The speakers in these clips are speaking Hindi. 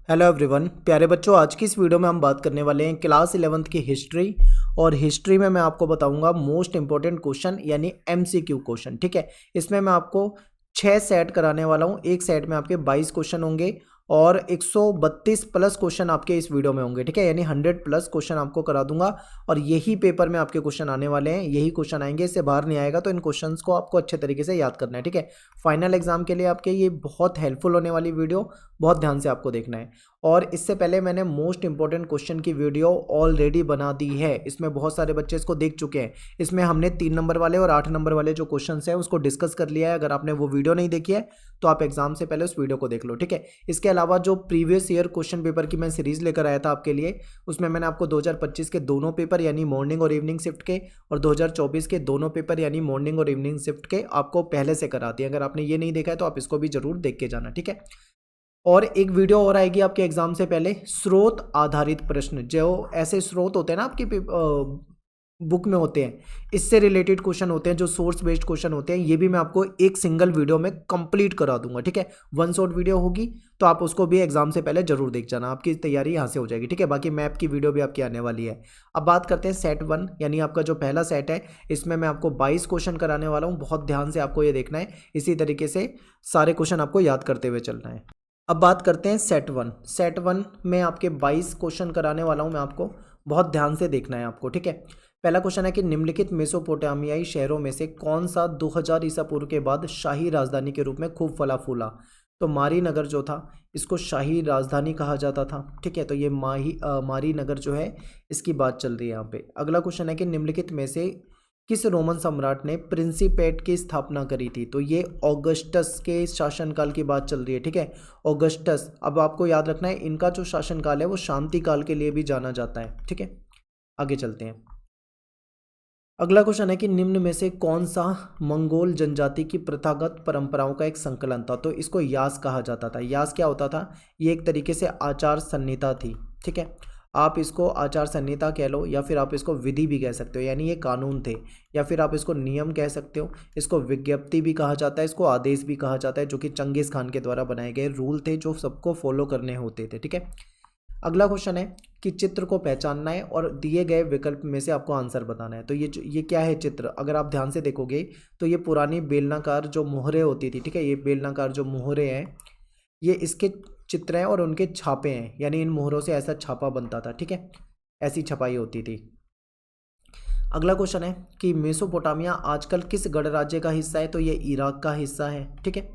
हेलो एवरीवन, प्यारे बच्चों। आज की इस वीडियो में हम बात करने वाले हैं क्लास 11th की हिस्ट्री। और हिस्ट्री में मैं आपको बताऊंगा मोस्ट इंपॉर्टेंट क्वेश्चन यानी एमसीक्यू क्वेश्चन। ठीक है, इसमें मैं आपको 6 सेट कराने वाला हूं। एक सेट में आपके 22 क्वेश्चन होंगे और 132 प्लस क्वेश्चन आपके इस वीडियो में होंगे। ठीक है, यानी 100 प्लस क्वेश्चन आपको करा दूंगा और यही पेपर में आपके क्वेश्चन आने वाले हैं, यही क्वेश्चन आएंगे, इससे बाहर नहीं आएगा। तो इन क्वेश्चंस को आपको अच्छे तरीके से याद करना है। ठीक है, फाइनल एग्जाम के लिए आपके ये बहुत हेल्पफुल होने वाली वीडियो, बहुत ध्यान से आपको देखना है। और इससे पहले मैंने मोस्ट इंपॉर्टेंट क्वेश्चन की वीडियो ऑलरेडी बना दी है, इसमें बहुत सारे बच्चे इसको देख चुके हैं। इसमें हमने 3 नंबर वाले और 8 नंबर वाले जो क्वेश्चन हैं उसको डिस्कस कर लिया है। अगर आपने वो वीडियो नहीं देखी है तो आप एग्जाम से पहले उस वीडियो को देख लो। ठीक है, इसके अलावा जो प्रीवियस ईयर क्वेश्चन पेपर की मैं सीरीज लेकर आया था आपके लिए, उसमें मैंने आपको 2025 के दोनों पेपर यानी मॉर्निंग और इवनिंग शिफ्ट के और 2024 के दोनों पेपर यानी मॉर्निंग और इवनिंग शिफ्ट के आपको पहले से करा दिए। अगर आपने ये नहीं देखा है तो आप इसको भी जरूर देख के जाना। ठीक है, और एक वीडियो और आएगी आपके एग्जाम से पहले, स्रोत आधारित प्रश्न। जो ऐसे स्रोत होते हैं ना आपकी बुक में होते हैं, इससे रिलेटेड क्वेश्चन होते हैं, जो सोर्स बेस्ड क्वेश्चन होते हैं, ये भी मैं आपको एक सिंगल वीडियो में कंप्लीट करा दूंगा। ठीक है, वन शॉट वीडियो होगी, तो आप उसको भी एग्जाम से पहले जरूर देख जाना, आपकी तैयारी यहाँ से हो जाएगी। ठीक है, बाकी मैप की वीडियो भी आपकी आने वाली है। अब बात करते हैं सेट 1 यानी आपका जो पहला सेट है, इसमें मैं आपको 22 क्वेश्चन कराने वाला हूँ। बहुत ध्यान से आपको ये देखना है, इसी तरीके से सारे क्वेश्चन आपको याद करते हुए चलना है। अब बात करते हैं सेट 1। सेट 1 में आपके 22 क्वेश्चन कराने वाला हूं मैं आपको, बहुत ध्यान से देखना है आपको। ठीक है, पहला क्वेश्चन है कि निम्नलिखित मेसोपोटामियाई शहरों में से कौन सा 2000 ईसा पूर्व के बाद शाही राजधानी के रूप में खूब फला फूला। तो मारी नगर जो था, इसको शाही राजधानी कहा जाता था। ठीक है, तो ये मारी नगर जो है, इसकी बात चल रही है यहाँ पे। अगला क्वेश्चन है कि निम्नलिखित में से किस रोमन सम्राट ने प्रिंसिपेट की स्थापना करी थी। तो ये ऑगस्टस के शासनकाल की बात चल रही है। ठीक है, ऑगस्टस। अब आपको याद रखना है, इनका जो शासनकाल है वो शांति काल के लिए भी जाना जाता है। ठीक है, आगे चलते हैं। अगला क्वेश्चन है कि निम्न में से कौन सा मंगोल जनजाति की प्रथागत परंपराओं का एक संकलन था। तो इसको यास कहा जाता था। यास क्या होता था, ये एक तरीके से आचार संहिता थी। ठीक है, आप इसको आचार संहिता कह लो या फिर आप इसको विधि भी कह सकते हो, यानी ये कानून थे, या फिर आप इसको नियम कह सकते हो। इसको विज्ञप्ति भी कहा जाता है, इसको आदेश भी कहा जाता है, जो कि चंगेज खान के द्वारा बनाए गए रूल थे जो सबको फॉलो करने होते थे। ठीक है, अगला क्वेश्चन है कि चित्र को पहचानना है और दिए गए विकल्प में से आपको आंसर बताना है। तो ये क्या है चित्र, अगर आप ध्यान से देखोगे तो ये पुरानी बेलनाकार जो मोहरे होती थी। ठीक है, ये बेलनाकार जो मोहरे हैं, ये इसके चित्र हैं और उनके छापे हैं, यानी इन मोहरों से ऐसा छापा बनता था। ठीक है, ऐसी छपाई होती थी। अगला क्वेश्चन है कि मेसोपोटामिया आजकल किस गणराज्य का हिस्सा है। तो ये इराक का हिस्सा है। ठीक है,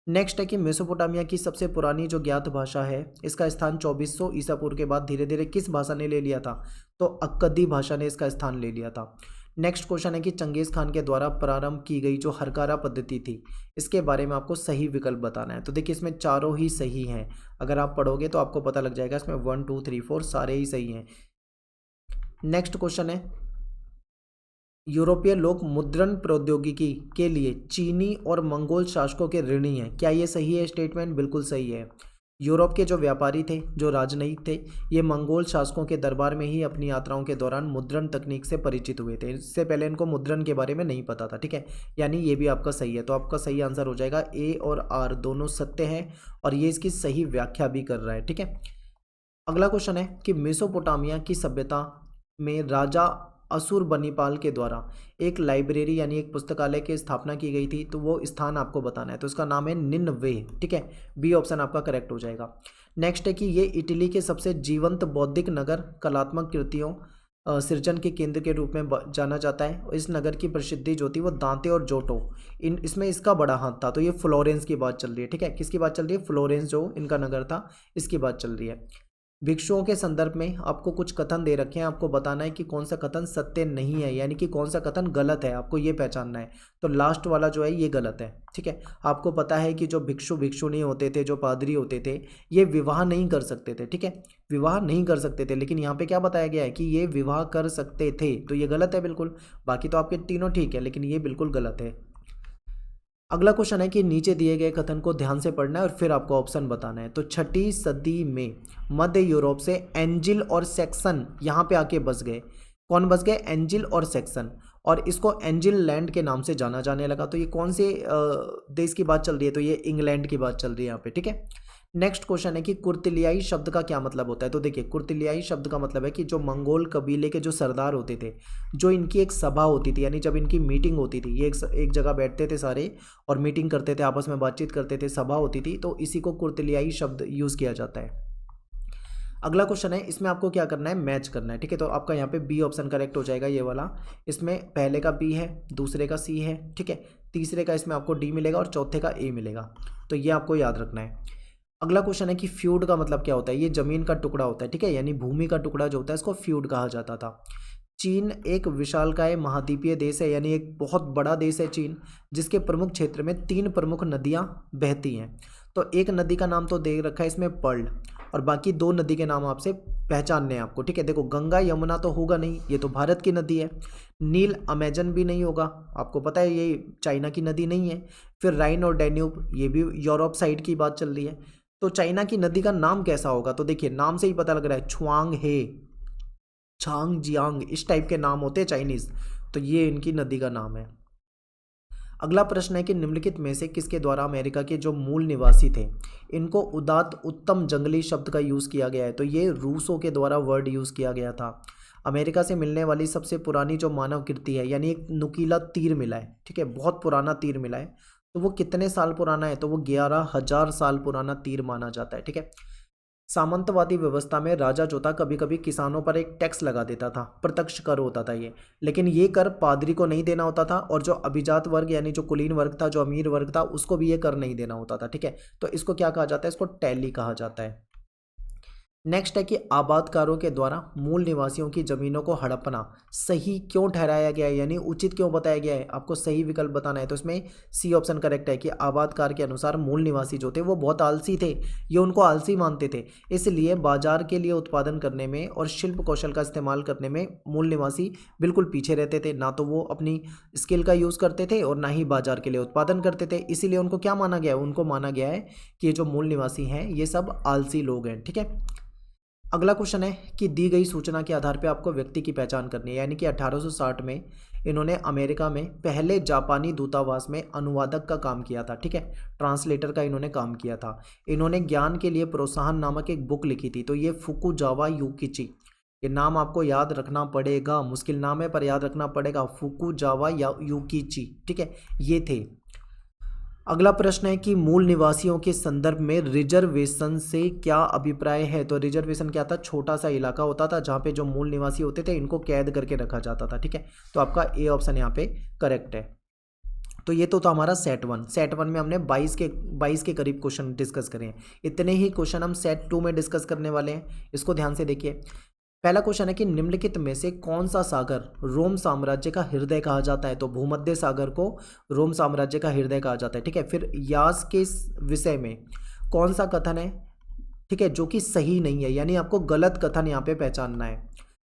नेक्स्ट है कि मेसोपोटामिया की सबसे पुरानी जो ज्ञात भाषा है, इसका स्थान 2400 ईसा पूर्व के बाद धीरे धीरे किस भाषा ने ले लिया था। तो अक्कदी भाषा ने इसका स्थान ले लिया था। नेक्स्ट क्वेश्चन है कि चंगेज खान के द्वारा प्रारंभ की गई जो हरकारा पद्धति थी, इसके बारे में आपको सही विकल्प बताना है। तो देखिए, इसमें चारों ही सही हैं, अगर आप पढ़ोगे तो आपको पता लग जाएगा, इसमें 1 2 3 4 सारे ही सही हैं। नेक्स्ट क्वेश्चन है, यूरोपीय लोग मुद्रण प्रौद्योगिकी के लिए चीनी और मंगोल शासकों के ऋणी हैं। क्या ये सही है स्टेटमेंट? बिल्कुल सही है। यूरोप के जो व्यापारी थे, जो राजनयिक थे, ये मंगोल शासकों के दरबार में ही अपनी यात्राओं के दौरान मुद्रण तकनीक से परिचित हुए थे। इससे पहले इनको मुद्रण के बारे में नहीं पता था। ठीक है, यानी ये भी आपका सही है। तो आपका सही आंसर हो जाएगा ए और आर दोनों सत्य हैं और ये इसकी सही व्याख्या भी कर रहा है। ठीक है, अगला क्वेश्चन है कि मेसोपोटामिया की सभ्यता में राजा असुरबनीपाल के द्वारा एक लाइब्रेरी यानी एक पुस्तकालय की स्थापना की गई थी। तो वो स्थान आपको बताना है, तो इसका नाम है निन्वे। ठीक है, बी ऑप्शन आपका करेक्ट हो जाएगा। नेक्स्ट है कि ये इटली के सबसे जीवंत बौद्धिक नगर, कलात्मक कृतियों सृजन के केंद्र के रूप में जाना जाता है। इस नगर की प्रसिद्धि जो थी वो दांते और जोटो, इसमें इसका बड़ा हाथ था। तो ये फ्लोरेंस की बात चल रही है। ठीक है, किसकी बात चल रही है? फ्लोरेंस जो इनका नगर था, इसकी बात चल रही है। भिक्षुओं के संदर्भ में आपको कुछ कथन दे रखे हैं, आपको बताना है कि कौन सा कथन सत्य नहीं है, यानी कि कौन सा कथन गलत है, आपको ये पहचानना है। तो लास्ट वाला जो है ये गलत है। ठीक है, आपको पता है कि जो भिक्षु भिक्षुणी होते थे, जो पादरी होते थे, ये विवाह नहीं कर सकते थे। ठीक है, विवाह नहीं कर सकते थे, लेकिन यहाँ पे क्या बताया गया है कि ये विवाह कर सकते थे। तो ये गलत है बिल्कुल। बाकी तो आपके तीनों ठीक है, लेकिन ये बिल्कुल गलत है। अगला क्वेश्चन है कि नीचे दिए गए कथन को ध्यान से पढ़ना है और फिर आपको ऑप्शन बताना है। तो 6ठी सदी में मध्य यूरोप से एंजिल और सैक्सन यहाँ पे आके बस गए। कौन बस गए? एंजिल और सैक्सन, और इसको एंजिल लैंड के नाम से जाना जाने लगा। तो ये कौन से देश की बात चल रही है? तो ये इंग्लैंड की बात चल रही है यहाँ पे। ठीक है, नेक्स्ट क्वेश्चन है कि कुर्तिलियाई शब्द का क्या मतलब होता है। तो देखिए, कुर्तिलियाई शब्द का मतलब है कि जो मंगोल कबीले के जो सरदार होते थे, जो इनकी एक सभा होती थी, यानी जब इनकी मीटिंग होती थी, ये एक जगह बैठते थे सारे और मीटिंग करते थे, आपस में बातचीत करते थे, सभा होती थी, तो इसी को कुर्तिलियाई शब्द यूज़ किया जाता है। अगला क्वेश्चन है, इसमें आपको क्या करना है, मैच करना है। ठीक है, तो आपका यहाँ पे बी ऑप्शन करेक्ट हो जाएगा, ये वाला। इसमें पहले का बी है, दूसरे का सी है, ठीक है, तीसरे का इसमें आपको डी मिलेगा और चौथे का ए मिलेगा। तो ये आपको याद रखना है। अगला क्वेश्चन है कि फ्यूड का मतलब क्या होता है। ये जमीन का टुकड़ा होता है, ठीक है, यानी भूमि का टुकड़ा जो होता है इसको फ्यूड कहा जाता था। चीन एक विशालकाय महाद्वीपीय देश है, यानी एक बहुत बड़ा देश है चीन, जिसके प्रमुख क्षेत्र में 3 प्रमुख नदियां बहती हैं। तो एक नदी का नाम तो दे रखा है इसमें पर्ल, और बाकी 2 नदी के नाम आपसे पहचानने हैं आपको। ठीक है, देखो, गंगा यमुना तो होगा नहीं, ये तो भारत की नदी है। नील अमेजन भी नहीं होगा, आपको पता है ये चाइना की नदी नहीं है। फिर राइन और डैन्यूब, ये भी यूरोप साइड की बात चल रही है। तो चाइना की नदी का नाम कैसा होगा। तो देखिए, नाम से ही पता लग रहा है, छुआंग हे, छांग जियांग, इस टाइप के नाम होते हैं चाइनीज। तो ये इनकी नदी का नाम है। अगला प्रश्न है कि निम्नलिखित में से किसके द्वारा अमेरिका के जो मूल निवासी थे, इनको उदात्त उत्तम जंगली शब्द का यूज़ किया गया है। तो ये रूसों के द्वारा वर्ड यूज़ किया गया था। अमेरिका से मिलने वाली सबसे पुरानी जो मानव कृति है, यानी एक नुकीला तीर मिला है, ठीक है, बहुत पुराना तीर मिला है। तो वो कितने साल पुराना है, तो वो 11,000 साल पुराना तीर माना जाता है। ठीक है, सामंतवादी व्यवस्था में राजा जो था कभी कभी किसानों पर एक टैक्स लगा देता था, प्रत्यक्ष कर होता था ये, लेकिन ये कर पादरी को नहीं देना होता था, और जो अभिजात वर्ग यानी जो कुलीन वर्ग था, जो अमीर वर्ग था, उसको भी ये कर नहीं देना होता था। ठीक है, तो इसको क्या कहा जाता है, इसको टैली कहा जाता है। नेक्स्ट है कि आबादकारों के द्वारा मूल निवासियों की जमीनों को हड़पना सही क्यों ठहराया गया है, यानी उचित क्यों बताया गया है। आपको सही विकल्प बताना है, तो इसमें सी ऑप्शन करेक्ट है कि आबादकार के अनुसार मूल निवासी जो थे वो बहुत आलसी थे, ये उनको आलसी मानते थे, इसलिए बाजार के लिए उत्पादन करने में और शिल्प कौशल का इस्तेमाल करने में मूल निवासी बिल्कुल पीछे रहते थे। ना तो वो अपनी स्किल का यूज़ करते थे और ना ही बाजार के लिए उत्पादन करते थे, इसीलिए उनको क्या माना गया है, उनको माना गया है कि ये जो मूल निवासी हैं ये सब आलसी लोग हैं। ठीक है, अगला क्वेश्चन है कि दी गई सूचना के आधार पर आपको व्यक्ति की पहचान करनी है, यानी कि 1860 में इन्होंने अमेरिका में पहले जापानी दूतावास में अनुवादक का काम किया था। ठीक है, ट्रांसलेटर का इन्होंने काम किया था। इन्होंने ज्ञान के लिए प्रोत्साहन नामक एक बुक लिखी थी। तो ये फुकुजावा युकिची, ये नाम आपको याद रखना पड़ेगा, मुश्किल नाम है पर याद रखना पड़ेगा, फुकुजावा या युकिची। ठीक है, ये थे। अगला प्रश्न है कि मूल निवासियों के संदर्भ में रिजर्वेशन से क्या अभिप्राय है। तो रिजर्वेशन क्या था, छोटा सा इलाका होता था जहाँ पे जो मूल निवासी होते थे इनको कैद करके रखा जाता था। ठीक है, तो आपका ए ऑप्शन यहाँ पे करेक्ट है। तो ये तो था हमारा सेट वन में हमने 22 के करीब क्वेश्चन डिस्कस करे हैं। इतने ही क्वेश्चन हम सेट 2 में डिस्कस करने वाले हैं, इसको ध्यान से देखिए। पहला क्वेश्चन है कि निम्नलिखित में से कौन सा सागर रोम साम्राज्य का हृदय कहा जाता है। तो भूमध्य सागर को रोम साम्राज्य का हृदय कहा जाता है। ठीक है, फिर यास के विषय में कौन सा कथन है, ठीक है, जो कि सही नहीं है, यानी आपको गलत कथन यहाँ पे पहचानना है।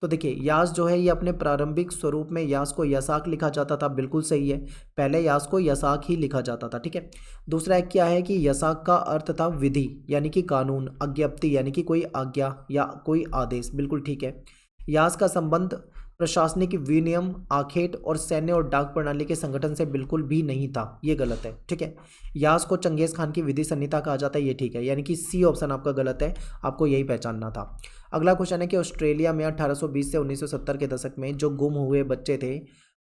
तो देखिए, यास जो है ये अपने प्रारंभिक स्वरूप में यास को यसाक लिखा जाता था, बिल्कुल सही है, पहले यास को यसाक ही लिखा जाता था। ठीक है, दूसरा एक क्या है कि यसाक का अर्थ था विधि, यानी कि कानून, अज्ञप्ति यानी कि कोई आज्ञा या कोई आदेश, बिल्कुल ठीक है। यास का संबंध प्रशासनिक विनियम, आखेट और सैन्य और डाक प्रणाली के संगठन से बिल्कुल भी नहीं था, ये गलत है। ठीक है, यास को चंगेज खान की विधि संहिता कहा जाता है, ये ठीक है, यानी कि सी ऑप्शन आपका गलत है, आपको यही पहचानना था। अगला क्वेश्चन है कि ऑस्ट्रेलिया में 1820 से 1970 के दशक में जो गुम हुए बच्चे थे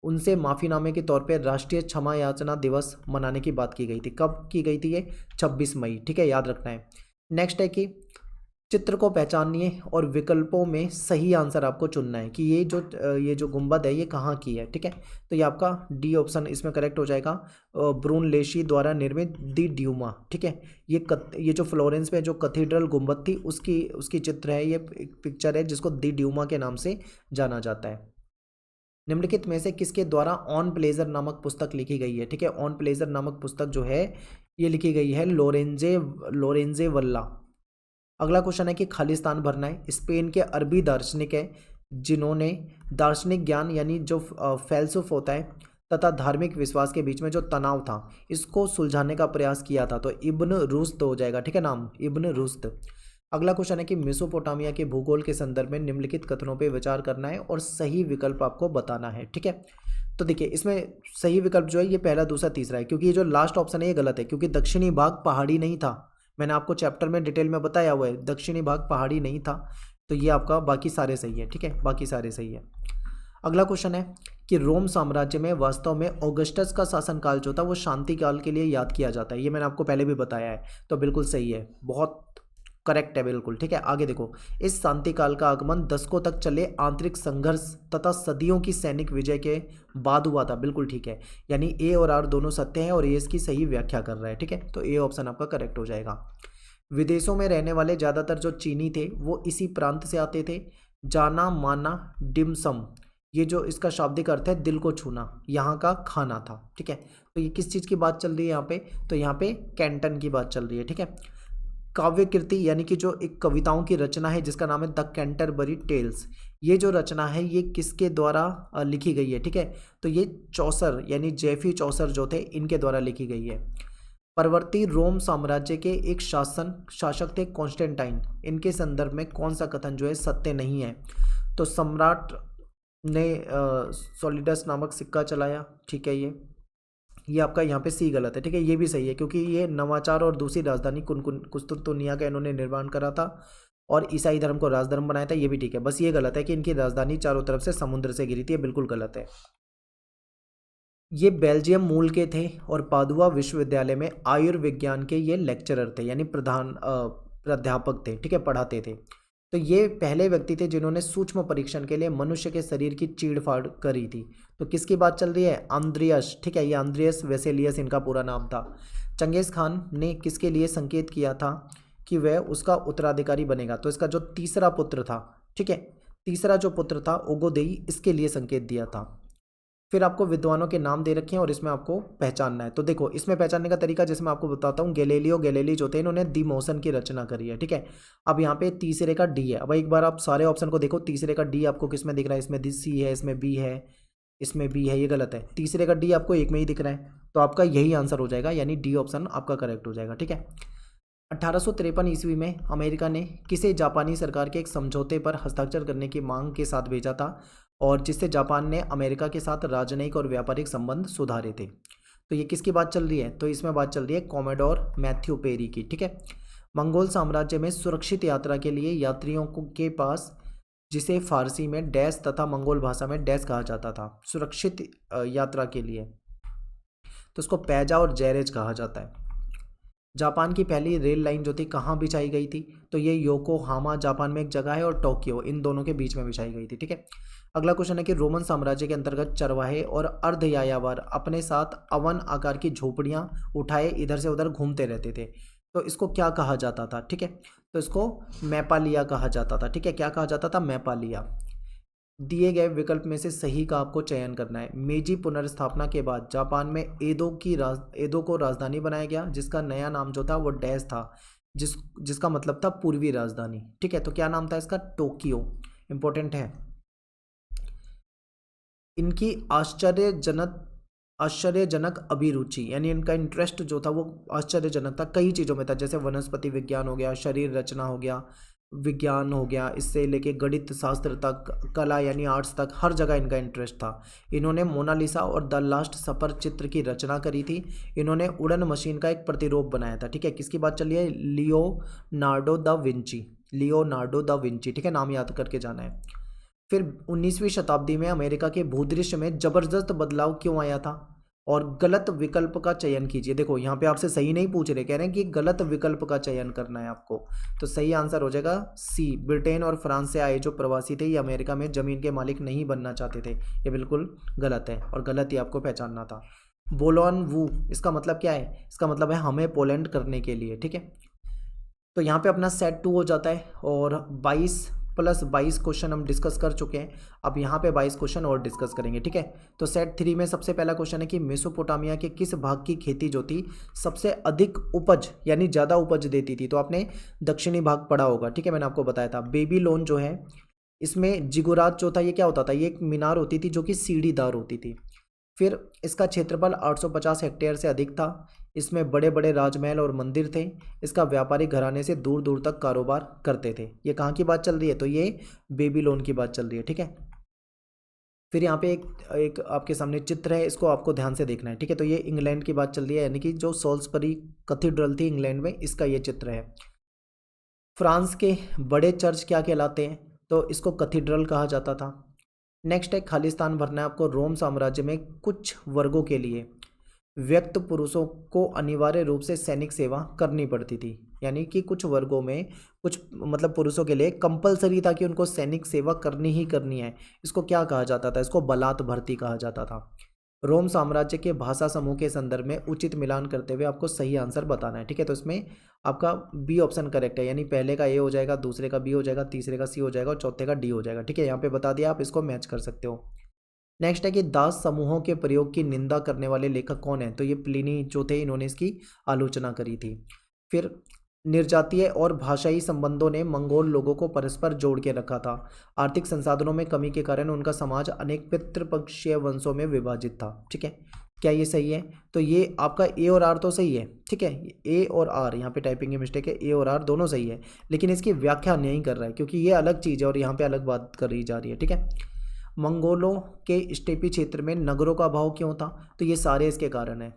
उनसे माफ़ीनामे के तौर पे राष्ट्रीय क्षमा याचना दिवस मनाने की बात की गई थी। कब की गई थी ये, 26 मई। ठीक है, याद रखना है। नेक्स्ट है कि चित्र को पहचानिए और विकल्पों में सही आंसर आपको चुनना है कि ये जो गुंबद है ये कहाँ की है। ठीक है, तो ये आपका डी ऑप्शन इसमें करेक्ट हो जाएगा, ब्रूनलेशी द्वारा निर्मित दी ड्यूमा। ठीक है, ये जो फ्लोरेंस में जो कैथेड्रल गुंबद थी उसकी चित्र है, ये एक पिक्चर है जिसको दी ड्यूमा के नाम से जाना जाता है। निम्नलिखित में से किसके द्वारा ऑन प्लेजर नामक पुस्तक लिखी गई है। ठीक है, ऑन प्लेजर नामक पुस्तक जो है ये लिखी गई है लोरेंजे वल्ला। अगला क्वेश्चन है कि खालिस्तान भरना है, स्पेन के अरबी दार्शनिक है जिन्होंने दार्शनिक ज्ञान यानी जो फैलसुफ होता है तथा धार्मिक विश्वास के बीच में जो तनाव था इसको सुलझाने का प्रयास किया था। तो इब्न रुश्द हो जाएगा। ठीक है, नाम इब्न रुश्द। अगला क्वेश्चन है कि मेसोपोटामिया के भूगोल के संदर्भ में निम्नलिखित कथनों पर विचार करना है और सही विकल्प आपको बताना है। ठीक है, तो देखिए इसमें सही विकल्प जो है ये पहला, दूसरा, तीसरा है, क्योंकि ये जो लास्ट ऑप्शन है ये गलत है, क्योंकि दक्षिणी भाग पहाड़ी नहीं था, मैंने आपको चैप्टर में डिटेल में बताया हुआ है, दक्षिणी भाग पहाड़ी नहीं था। तो ये आपका बाकी सारे सही है, ठीक है, बाकी सारे सही है। अगला क्वेश्चन है कि रोम साम्राज्य में वास्तव में ऑगस्टस का शासनकाल जो था वो शांति काल के लिए याद किया जाता है। ये मैंने आपको पहले भी बताया है, तो बिल्कुल सही है, बहुत करेक्ट है बिल्कुल, ठीक है। आगे देखो, इस शांति काल का आगमन दशकों तक चले आंतरिक संघर्ष तथा सदियों की सैनिक विजय के बाद हुआ था। बिल्कुल ठीक है, यानी ए और आर दोनों सत्य हैं और ये इसकी सही व्याख्या कर रहा है, ठीक है। तो ए ऑप्शन आपका करेक्ट हो जाएगा। विदेशों में रहने वाले ज़्यादातर जो चीनी थे वो इसी प्रांत से आते थे। जाना माना डिमसम, ये जो इसका शाब्दिक अर्थ है दिल को छूना, यहाँ का खाना था, ठीक है। तो ये किस चीज़ की बात चल रही है यहाँ पे, तो यहाँ पे कैंटन की बात चल रही है, ठीक है। काव्य कृति यानी कि जो एक कविताओं की रचना है जिसका नाम है द कैंटरबरी टेल्स, ये जो रचना है ये किसके द्वारा लिखी गई है, ठीक है। तो ये चौसर यानी जेफी चौसर जो थे इनके द्वारा लिखी गई है। परवर्ती रोम साम्राज्य के एक शासक थे कॉन्स्टेंटाइन, इनके संदर्भ में कौन सा कथन जो है सत्य नहीं है, तो सम्राट ने सॉलिडस नामक सिक्का चलाया, ठीक है। ये आपका यहाँ पे सी गलत है, ठीक है। ये भी सही है क्योंकि ये नवाचार और दूसरी राजधानी कुस्तुनतुनिया का इन्होंने निर्माण करा था और ईसाई धर्म को राजधर्म बनाया था, ये भी ठीक है। बस ये गलत है कि इनकी राजधानी चारों तरफ से समुद्र से घिरी थी, ये बिल्कुल गलत है। ये बेल्जियम मूल के थे और पादुआ विश्वविद्यालय में आयुर्विज्ञान के ये लेक्चरर थे, यानी प्रधान प्राध्यापक थे, ठीक है, पढ़ाते थे। तो ये पहले व्यक्ति थे जिन्होंने सूक्ष्म परीक्षण के लिए मनुष्य के शरीर की चीड़-फाड़ करी थी। तो किसकी बात चल रही है, आंद्रियस, ठीक है, ये आंद्रियस वेसेलियस इनका पूरा नाम था। चंगेज़ खान ने किसके लिए संकेत किया था कि वह उसका उत्तराधिकारी बनेगा, तो इसका जो तीसरा पुत्र था, ठीक है, तीसरा जो पुत्र था ओगोदेई, इसके लिए संकेत दिया था। फिर आपको विद्वानों के नाम दे रखे हैं और इसमें आपको पहचानना है। तो देखो इसमें पहचानने का तरीका जैसे मैं आपको बताता हूँ, गैलीलियो गैलीली जो थे इन्होंने दी मोशन की रचना करी है, ठीक है। अब यहाँ पे तीसरे का डी है। अब एक बार आप सारे ऑप्शन को देखो, तीसरे का डी आपको किस में दिख रहा है, इसमें सी है, इसमें बी है, इसमें बी है, ये गलत है। तीसरे का डी आपको एक में ही दिख रहा है, तो आपका यही आंसर हो जाएगा, यानी डी ऑप्शन आपका करेक्ट हो जाएगा, ठीक है। 1853 ईस्वी में अमेरिका ने किसे जापानी सरकार के एक समझौते पर हस्ताक्षर करने की मांग के साथ भेजा था और जिससे जापान ने अमेरिका के साथ राजनयिक और व्यापारिक संबंध सुधारे थे। तो ये किसकी बात चल रही है, तो इसमें बात चल रही है कॉमोडोर मैथ्यू पेरी की, ठीक है। मंगोल साम्राज्य में सुरक्षित यात्रा के लिए यात्रियों के पास, जिसे फारसी में डैश तथा मंगोल भाषा में डैश कहा जाता था, सुरक्षित यात्रा के लिए, तो उसको पैजा और जैरेज कहा जाता है। जापान की पहली रेल लाइन जो थी कहाँ बिछाई गई थी, तो ये योकोहामा जापान में एक जगह है और टोक्यो, इन दोनों के बीच में बिछाई गई थी, ठीक है। अगला क्वेश्चन है कि रोमन साम्राज्य के अंतर्गत चरवाहे और अर्धयायावर अपने साथ अवन आकार की झोपड़ियाँ उठाए इधर से उधर घूमते रहते थे, तो इसको क्या कहा जाता था, ठीक है। तो इसको मैपालिया कहा जाता था, ठीक है। क्या कहा जाता था, मैपालिया। दिए गए विकल्प में से सही का आपको चयन करना है। मेजी पुनर्स्थापना के बाद जापान में एदो को राजधानी बनाया गया, जिसका नया नाम जो था वो डैश था, जिसका मतलब था पूर्वी राजधानी, ठीक है। तो क्या नाम था इसका, टोक्यो, इंपॉर्टेंट है। इनकी आश्चर्यजनक अभिरुचि, यानी इनका इंटरेस्ट जो था वो आश्चर्यजनक था, कई चीज़ों में था, जैसे वनस्पति विज्ञान हो गया, शरीर रचना हो गया, विज्ञान हो गया, इससे लेके गणित शास्त्र तक, कला यानी आर्ट्स तक, हर जगह इनका इंटरेस्ट था। इन्होंने मोनालिसा और द लास्ट सपर चित्र की रचना करी थी। इन्होंने उड़न मशीन का एक प्रतिरूप बनाया था, ठीक है। किसकी बात चल रही है, Leonardo da Vinci, Leonardo da Vinci, ठीक है, नाम याद करके जाना है। फिर 19वीं शताब्दी में अमेरिका के भूदृश्य में जबरदस्त बदलाव क्यों आया था, और गलत विकल्प का चयन कीजिए। देखो यहाँ पे आपसे सही नहीं पूछ रहे, कह रहे हैं कि गलत विकल्प का चयन करना है आपको, तो सही आंसर हो जाएगा सी। ब्रिटेन और फ्रांस से आए जो प्रवासी थे ये अमेरिका में जमीन के मालिक नहीं बनना चाहते थे, ये बिल्कुल गलत है और गलत ही आपको पहचानना था। बोलोन वू, इसका मतलब क्या है, इसका मतलब है हमें पोलैंड करने के लिए, ठीक है। तो यहाँ पे अपना सेट 2 हो जाता है और 22+22 क्वेश्चन हम डिस्कस कर चुके हैं। अब यहाँ पे 22 क्वेश्चन और डिस्कस करेंगे, ठीक है। तो सेट 3 में सबसे पहला क्वेश्चन है कि मेसोपोटामिया के किस भाग की खेती जो थी सबसे अधिक उपज यानी ज़्यादा उपज देती थी, तो आपने दक्षिणी भाग पढ़ा होगा, ठीक है, मैंने आपको बताया था। बेबीलोन जो है इसमें जिगुरात जो था ये क्या होता था, ये एक मीनार होती थी जो कि सीढ़ीदार होती थी। फिर इसका क्षेत्रफल 850 हेक्टेयर से अधिक था। इसमें बड़े बड़े राजमहल और मंदिर थे। इसका व्यापारिक घराने से दूर दूर तक कारोबार करते थे। ये कहाँ की बात चल रही है, तो ये बेबीलोन की बात चल रही है, ठीक है। फिर यहाँ पे एक आपके सामने चित्र है, इसको आपको ध्यान से देखना है, ठीक है। तो ये इंग्लैंड की बात चल रही है, यानी कि जो सॉल्सबरी कैथेड्रल थी इंग्लैंड में, इसका ये चित्र है। फ्रांस के बड़े चर्च क्या कहलाते हैं? तो इसको कैथेड्रल कहा जाता था। नेक्स्ट है, खालिस्तान भरना है आपको। रोम साम्राज्य में कुछ वर्गों के लिए व्यक्त पुरुषों को अनिवार्य रूप से सैनिक सेवा करनी पड़ती थी, यानी कि कुछ वर्गों में कुछ मतलब पुरुषों के लिए कंपलसरी था कि उनको सैनिक सेवा करनी ही करनी है। इसको क्या कहा जाता था? इसको बलात भर्ती कहा जाता था। रोम साम्राज्य के भाषा समूह के संदर्भ में उचित मिलान करते हुए आपको सही आंसर बताना है, ठीक है। तो इसमें आपका बी ऑप्शन करेक्ट है, यानी पहले का ए हो जाएगा, दूसरे का बी हो जाएगा, तीसरे का सी हो जाएगा और चौथे का डी हो जाएगा, ठीक है। यहाँ पे बता दिया, आप इसको मैच कर सकते हो। नेक्स्ट है कि दास समूहों के प्रयोग की निंदा करने वाले लेखक कौन है? तो ये प्लिनी जो थे, इन्होंने इसकी आलोचना करी थी। फिर निर्जातीय और भाषाई संबंधों ने मंगोल लोगों को परस्पर जोड़ के रखा था। आर्थिक संसाधनों में कमी के कारण उनका समाज अनेक पितृपक्षीय वंशों में विभाजित था, ठीक है। क्या ये सही है? तो ये आपका ए और आर तो सही है, ठीक है। ए और आर, यहाँ पे टाइपिंग की मिस्टेक है, ए और आर दोनों सही है, लेकिन इसकी व्याख्या नहीं कर रहा है क्योंकि ये अलग चीज़ है और यहाँ पे अलग बात करी जा रही है, ठीक है। मंगोलों के स्टेपी क्षेत्र में नगरों का अभाव क्यों था? तो ये सारे इसके कारण है,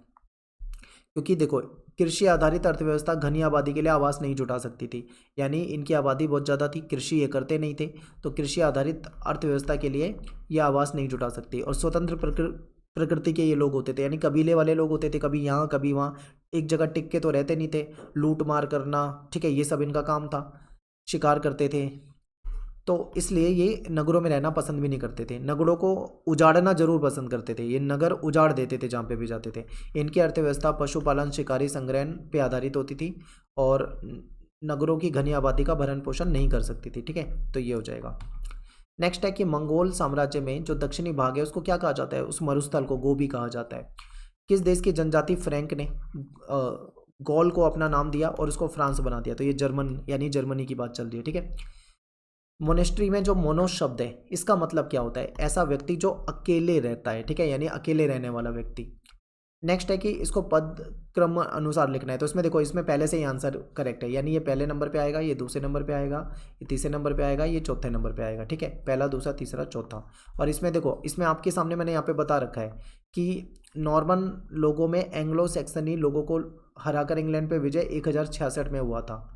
क्योंकि देखो, कृषि आधारित अर्थव्यवस्था घनी आबादी के लिए आवास नहीं जुटा सकती थी, यानी इनकी आबादी बहुत ज़्यादा थी, कृषि ये करते नहीं थे, तो कृषि आधारित अर्थव्यवस्था के लिए ये आवास नहीं जुटा सकती। और स्वतंत्र प्रकृति के ये लोग होते थे, यानी कबीले वाले लोग होते थे, कभी यहाँ कभी वहाँ, एक जगह टिक के तो रहते नहीं थे, लूट मार करना, ठीक है, ये सब इनका काम था, शिकार करते थे। तो इसलिए ये नगरों में रहना पसंद भी नहीं करते थे, नगरों को उजाड़ना जरूर पसंद करते थे, ये नगर उजाड़ देते थे जहाँ पे भी जाते थे। इनकी अर्थव्यवस्था पशुपालन, शिकारी संग्रहण पे आधारित होती थी और नगरों की घनी आबादी का भरण पोषण नहीं कर सकती थी, ठीक है। तो ये हो जाएगा। नेक्स्ट है कि मंगोल साम्राज्य में जो दक्षिणी भाग है उसको क्या कहा जाता है? उस मरुस्थल को गोबी कहा जाता है। किस देश की जनजाति फ्रैंक ने गौल को अपना नाम दिया और उसको फ्रांस बना दिया? तो ये जर्मन यानी जर्मनी की बात चल रही है, ठीक है। मोनेस्ट्री में जो मोनो शब्द है, इसका मतलब क्या होता है? ऐसा व्यक्ति जो अकेले रहता है, ठीक है, यानी अकेले रहने वाला व्यक्ति। नेक्स्ट है कि इसको पद क्रम अनुसार लिखना है, तो इसमें देखो, इसमें पहले से ही आंसर करेक्ट है, यानी ये पहले नंबर पे आएगा, ये दूसरे नंबर पे आएगा, ये तीसरे नंबर पे आएगा, ये चौथे नंबर पे आएगा, ठीक है। पहला, दूसरा, तीसरा, चौथा। और इसमें देखो, इसमें आपके सामने मैंने यहाँ पे बता रखा है कि नॉर्मन लोगों में एंग्लो सैक्सनी लोगों को हराकर इंग्लैंड पे विजय 1066 में हुआ था,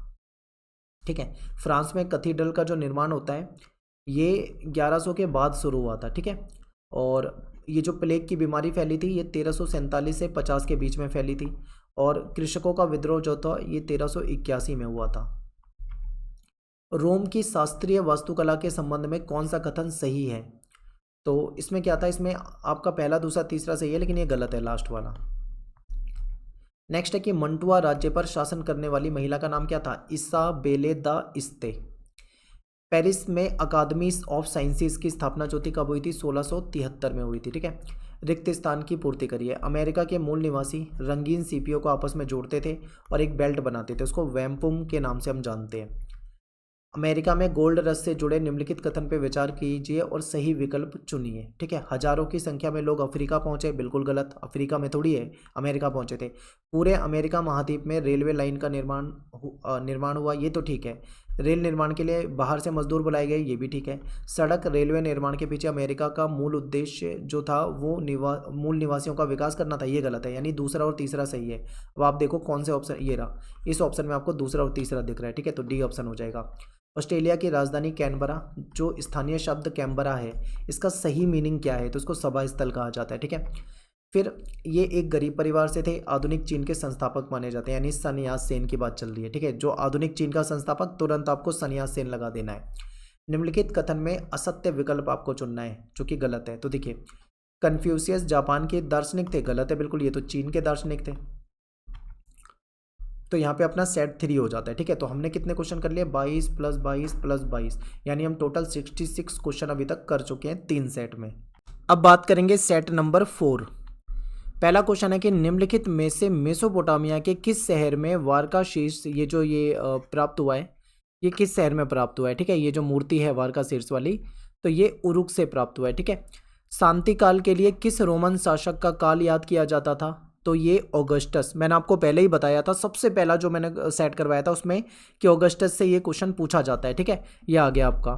ठीक है। फ्रांस में कैथेड्रल का जो निर्माण होता है ये 1100 के बाद शुरू हुआ था, ठीक है। और ये जो प्लेग की बीमारी फैली थी ये 1347 से 50 के बीच में फैली थी। और कृषकों का विद्रोह जो था ये 1381 में हुआ था। रोम की शास्त्रीय वास्तुकला के संबंध में कौन सा कथन सही है? तो इसमें क्या था, इसमें आपका पहला, दूसरा, तीसरा सही है, लेकिन ये गलत है लास्ट वाला। नेक्स्ट है कि मंटुआ राज्य पर शासन करने वाली महिला का नाम क्या था? इसाबेले द इस्ते। पेरिस में अकादमी ऑफ साइंसेस की स्थापना जो थी कब हुई थी? 1673 में हुई थी, ठीक है। रिक्त स्थान की पूर्ति करिए। अमेरिका के मूल निवासी रंगीन सीपियों को आपस में जोड़ते थे और एक बेल्ट बनाते थे, उसको वैम्पुम के नाम से हम जानते हैं। अमेरिका में गोल्ड रश से जुड़े निम्नलिखित कथन पे विचार कीजिए और सही विकल्प चुनिए, ठीक है। हजारों की संख्या में लोग अफ्रीका पहुंचे, बिल्कुल गलत, अफ्रीका में थोड़ी है, अमेरिका पहुंचे थे। पूरे अमेरिका महाद्वीप में रेलवे लाइन का निर्माण हुआ, ये तो ठीक है। रेल निर्माण के लिए बाहर से मजदूर बुलाए गए, ये भी ठीक है। सड़क रेलवे निर्माण के पीछे अमेरिका का मूल उद्देश्य जो था वो मूल निवासियों का विकास करना था, ये गलत है, यानी दूसरा और तीसरा सही है। अब आप देखो कौन से ऑप्शन, ये रहा, इस ऑप्शन में आपको दूसरा और तीसरा दिख रहा है, ठीक है। तो डी ऑप्शन हो जाएगा। ऑस्ट्रेलिया की राजधानी कैनबरा, जो स्थानीय शब्द कैनबरा है, इसका सही मीनिंग क्या है? तो इसको सभा स्थल कहा जाता है, ठीक है। फिर ये एक गरीब परिवार से थे, आधुनिक चीन के संस्थापक माने जाते हैं, यानी सन यात सेन की बात चल रही है, ठीक है। जो आधुनिक चीन का संस्थापक, तुरंत आपको सन यात सेन लगा देना है। निम्नलिखित कथन में असत्य विकल्प आपको चुनना है जो कि गलत है। तो देखिए, कन्फ्यूशियस जापान के दार्शनिक थे, गलत है बिल्कुल, ये तो चीन के दार्शनिक थे। तो यहाँ पे अपना सेट 3 हो जाता है, ठीक है। तो हमने कितने क्वेश्चन कर लिए? 22 + 22 + 22, यानी हम टोटल 66 क्वेश्चन अभी तक कर चुके हैं 3 सेट में। अब बात करेंगे सेट नंबर 4। पहला क्वेश्चन है कि निम्नलिखित में से मेसोपोटामिया के किस शहर में वारका शीर्ष, ये जो ये प्राप्त हुआ है, ये किस शहर में प्राप्त हुआ है, ठीक है। ये जो मूर्ति है वारका शीर्ष वाली, तो ये उरुक से प्राप्त हुआ है, ठीक है। शांति काल के लिए किस रोमन शासक का काल याद किया जाता था? तो ये ऑगस्टस, मैंने आपको पहले ही बताया था, सबसे पहला जो मैंने सेट करवाया था उसमें कि ऑगस्टस से ये क्वेश्चन पूछा जाता है, ठीक है। ये आ गया आपका।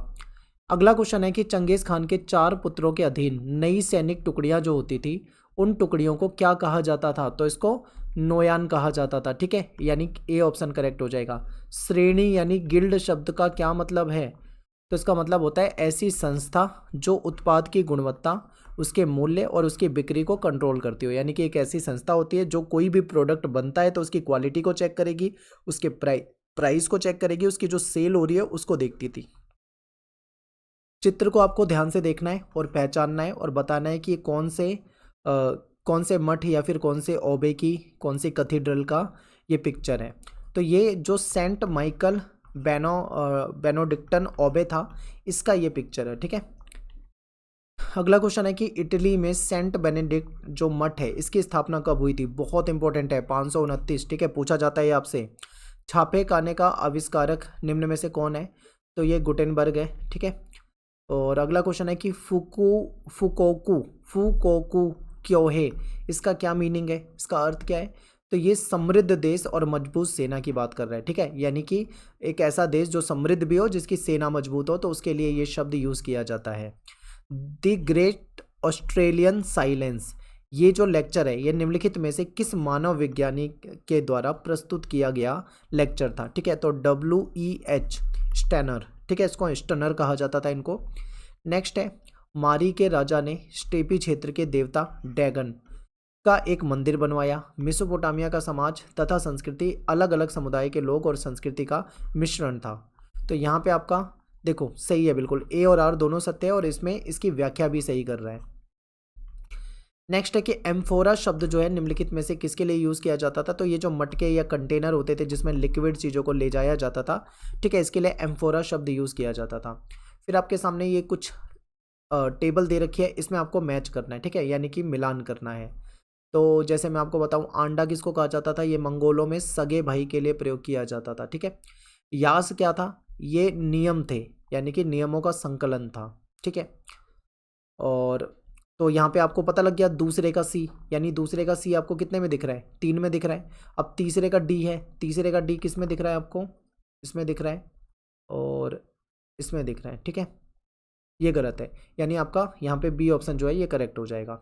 अगला क्वेश्चन है कि चंगेज खान के 4 पुत्रों के अधीन नई सैनिक टुकड़ियां जो होती थी उन टुकड़ियों को क्या कहा जाता था? तो इसको नोयान कहा जाता था, ठीक है, यानी ए ऑप्शन करेक्ट हो जाएगा। श्रेणी यानी गिल्ड शब्द का क्या मतलब है? तो इसका मतलब होता है ऐसी संस्था जो उत्पाद की गुणवत्ता, उसके मूल्य और उसकी बिक्री को कंट्रोल करती हो, यानी कि एक ऐसी संस्था होती है जो कोई भी प्रोडक्ट बनता है तो उसकी क्वालिटी को चेक करेगी, उसके प्राइस को चेक करेगी, उसकी जो सेल हो रही है उसको देखती थी। चित्र को आपको ध्यान से देखना है और पहचानना है और बताना है कि ये कौन से मठ या फिर कौन से ओबे की, कौन सी कैथेड्रल का ये पिक्चर है। तो ये जो सेंट माइकल बेनोडिक्टन ओबे था, इसका ये पिक्चर है, ठीक है। अगला क्वेश्चन है कि इटली में सेंट बेनेडिक्ट जो मठ है इसकी स्थापना कब हुई थी? बहुत इंपॉर्टेंट है, 529, ठीक है, पूछा जाता है आपसे। छापे खाने का आविष्कारक निम्न में से कौन है? तो ये गुटेनबर्ग है, ठीक है। और अगला क्वेश्चन है कि फुकोकू क्योहे, इसका क्या मीनिंग है, इसका अर्थ क्या है? तो ये समृद्ध देश और मजबूत सेना की बात कर रहा है, ठीक है, यानी कि एक ऐसा देश जो समृद्ध भी हो, जिसकी सेना मजबूत हो, तो उसके लिए ये शब्द यूज़ किया जाता है। द ग्रेट ऑस्ट्रेलियन साइलेंस, ये जो लेक्चर है ये निम्नलिखित में से किस मानव वैज्ञानिक के द्वारा प्रस्तुत किया गया लेक्चर था? ठीक है, तो WEH स्टैनर, ठीक है, इसको स्टनर कहा जाता था इनको। नेक्स्ट है, मारी के राजा ने स्टेपी क्षेत्र के देवता डैगन का एक मंदिर बनवाया। मेसोपोटामिया का समाज तथा संस्कृति अलग अलग समुदाय के लोग और संस्कृति का मिश्रण था। तो यहाँ पे आपका देखो सही है, बिल्कुल ए और आर दोनों सत्य है और इसमें इसकी व्याख्या भी सही कर रहा है। नेक्स्ट है कि एम्फोरा शब्द जो है निम्नलिखित में से किसके लिए यूज़ किया जाता था? तो ये जो मटके या कंटेनर होते थे जिसमें लिक्विड चीज़ों को ले जाया जाता था, ठीक है, इसके लिए एम्फोरा शब्द यूज़ किया जाता था। फिर आपके सामने ये कुछ टेबल दे रखी है, इसमें आपको मैच करना है, ठीक है, यानी कि मिलान करना है। तो जैसे मैं आपको बताऊं, आंडा किसको कहा जाता था? ये मंगोलों में सगे भाई के लिए प्रयोग किया जाता था, ठीक है। यास क्या था? ये नियम थे, यानी कि नियमों का संकलन था, ठीक है। और तो यहाँ पे आपको पता लग गया दूसरे का सी, यानी दूसरे का सी आपको कितने में दिख रहा है? 3 में दिख रहा है। अब तीसरे का डी है, तीसरे का डी किस में दिख रहा है आपको? इसमें दिख रहा है और इसमें दिख रहा है, ठीक है, ये गलत है, यानी आपका यहाँ पे बी ऑप्शन जो है ये करेक्ट हो जाएगा।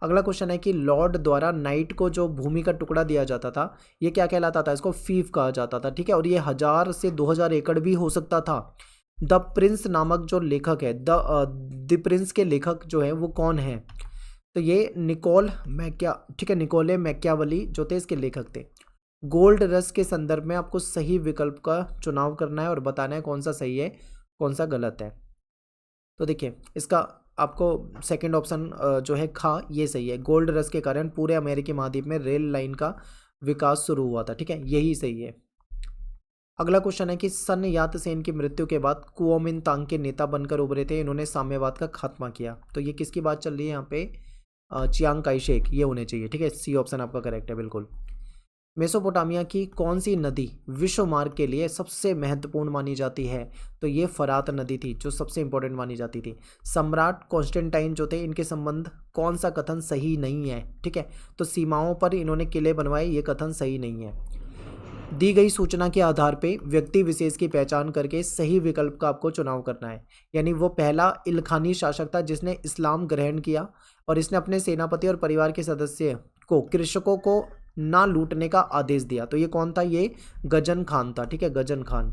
अगला क्वेश्चन है कि लॉर्ड द्वारा नाइट को जो भूमि का टुकड़ा दिया जाता था ये क्या कहलाता था? इसको फीफ कहा जाता था, ठीक है, और ये 1000 से 2000 एकड़ भी हो सकता था। द प्रिंस नामक जो लेखक है, द प्रिंस के लेखक जो है वो कौन है? तो ये ठीक है, निकोले मैकियावली जो थे इसके लेखक थे। गोल्ड रश के संदर्भ में आपको सही विकल्प का चुनाव करना है और बताना है कौन सा सही है कौन सा गलत है। तो देखिए इसका आपको सेकंड ऑप्शन जो है खा, ये सही है। गोल्ड रश के कारण पूरे अमेरिकी महाद्वीप में रेल लाइन का विकास शुरू हुआ था, ठीक है, यही सही है। अगला क्वेश्चन है कि सन यात सेन की मृत्यु के बाद कुओमिंतांग के नेता बनकर उभरे थे, इन्होंने साम्यवाद का खात्मा किया। तो ये किसकी बात चल रही है यहाँ पे? चियांग काई शेक, ये होने चाहिए, ठीक है, सी ऑप्शन आपका करेक्ट है बिल्कुल। मेसोपोटामिया की कौन सी नदी विश्व मार्ग के लिए सबसे महत्वपूर्ण मानी जाती है? तो ये फरात नदी थी जो सबसे इंपॉर्टेंट मानी जाती थी। सम्राट कॉन्स्टेंटाइन जो थे इनके संबंध कौन सा कथन सही नहीं है? ठीक है, तो सीमाओं पर इन्होंने किले बनवाए, ये कथन सही नहीं है। दी गई सूचना के आधार पे व्यक्ति विशेष की पहचान करके सही विकल्प का आपको चुनाव करना है। यानी वो पहला इल्खानी शासक था जिसने इस्लाम ग्रहण किया और इसने अपने सेनापति और परिवार के सदस्य को कृषकों को ना लूटने का आदेश दिया। तो ये कौन था? ये गजन खान था, ठीक है, गजन खान।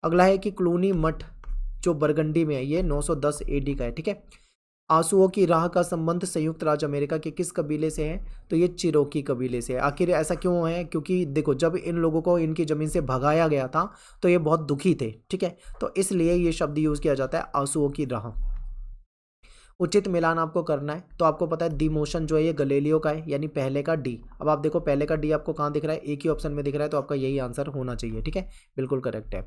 अगला है कि क्लूनी मठ जो बरगंडी में है ये 910 AD का है, ठीक है। आंसुओं की राह का संबंध संयुक्त राज्य अमेरिका के किस कबीले से है? तो ये चिरोकी कबीले से है। आखिर ऐसा क्यों है? क्योंकि देखो जब इन लोगों को इनकी ज़मीन से भगाया गया था तो ये बहुत दुखी थे, ठीक है, तो इसलिए ये शब्द यूज़ किया जाता है आंसुओं की राह। उचित मिलान आपको करना है तो आपको पता है दी मोशन जो है ये गलेलियो का है, यानी पहले का डी। अब आप देखो पहले का डी आपको कहाँ दिख रहा है? एक ही ऑप्शन में दिख रहा है, तो आपका यही आंसर होना चाहिए, ठीक है, बिल्कुल करेक्ट है।